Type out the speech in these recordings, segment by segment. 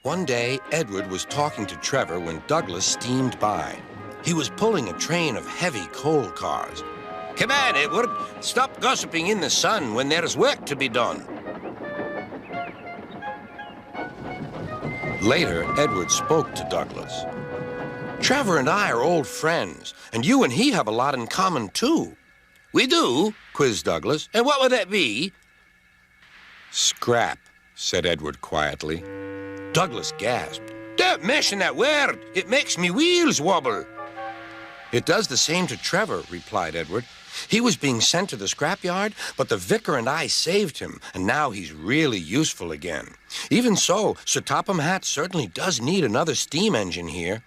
One day, Edward was talking to Trevor when Douglas steamed by. He was pulling a train of heavy coal cars. "Come on, Edward. Stop gossiping in the sun when there's work to be done." Later, Edward spoke to Douglas. "Trevor and I are old friends, and you and he have a lot in common, too." "We do?" quizzed Douglas. "And what would that be?" "Scrap," said Edward quietly. Douglas gasped. "Don't mention that word. It makes me wheels wobble." "It does the same to Trevor," replied Edward. "He was being sent to the scrapyard, but the vicar and I saved him, and now he's really useful again. Even so, Sir Topham Hatt certainly does need another steam engine here."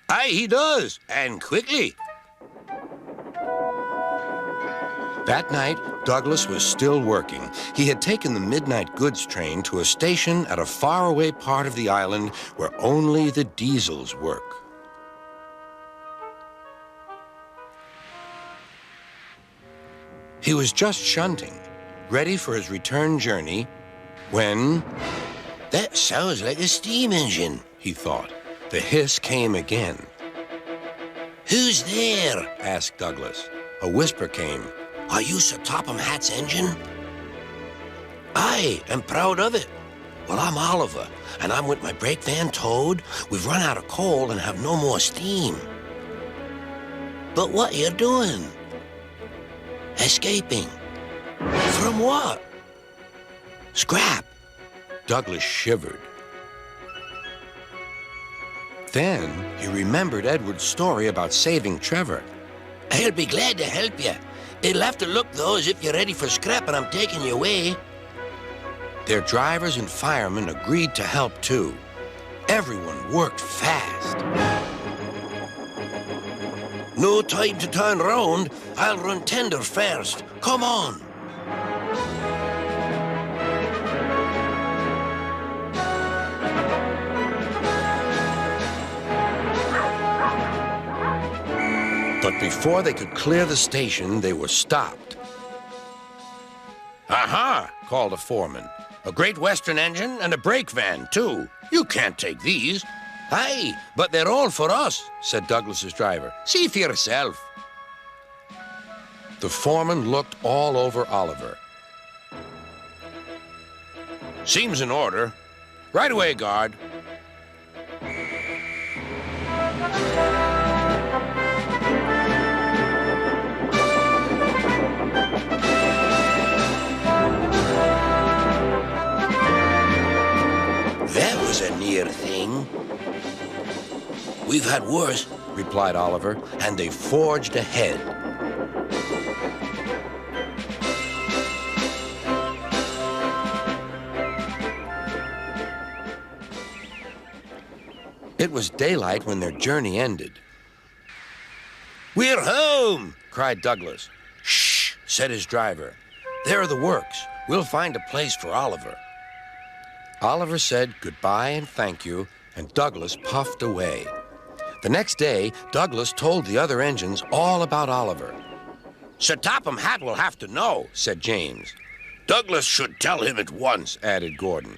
"Aye, he does, and quickly." That night, Douglas was still working. He had taken the midnight goods train to a station at a faraway part of the island where only the diesels work. He was just shunting, ready for his return journey, when... "That sounds like a steam engine," he thought. The hiss came again. "Who's there?" asked Douglas. A whisper came. "Are you Sir Topham Hatt's engine?" "Aye, and proud of it. Well, I'm Oliver, and I'm with my brake van, Toad. We've run out of coal and have no more steam." "But what are you doing?" "Escaping." "From what?" "Scrap." Douglas shivered. Then he remembered Edward's story about saving Trevor. "I'll be glad to help you. It'll have to look, though, as if you're ready for scrap and I'm taking you away." Their drivers and firemen agreed to help, too. Everyone worked fast. "No time to turn round. I'll run tender first. Come on." But before they could clear the station, they were stopped. "Aha!" called a foreman. "A Great Western engine and a brake van, too. You can't take these." "Aye, but they're all for us," said Douglas's driver. "See for yourself." The foreman looked all over Oliver. "Seems in order. Right away, guard." "That was a near thing." "We've had worse," replied Oliver, and they forged ahead. It was daylight when their journey ended. "We're home!" cried Douglas. "Shh!" said his driver. "There are the works. We'll find a place for Oliver." Oliver said goodbye and thank you, and Douglas puffed away. The next day, Douglas told the other engines all about Oliver. "Sir Topham Hatt will have to know," said James. "Douglas should tell him at once," added Gordon.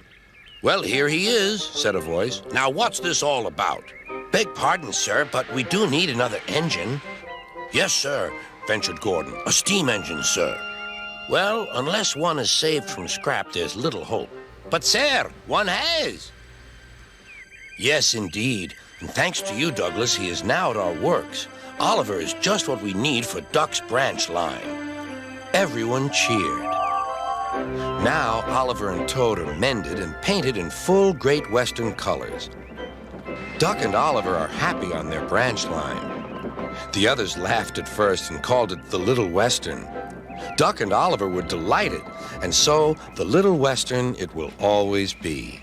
"Well, here he is," said a voice. "Now, what's this all about?" "Beg pardon, sir, but we do need another engine." "Yes, sir," ventured Gordon. "A steam engine, sir." "Well, unless one is saved from scrap, there's little hope." "But, sir, one has." "Yes, indeed. And thanks to you, Douglas, he is now at our works. Oliver is just what we need for Duck's branch line." Everyone cheered. Now Oliver and Toad are mended and painted in full Great Western colors. Duck and Oliver are happy on their branch line. The others laughed at first and called it the Little Western. Duck and Oliver were delighted, and so the Little Western it will always be.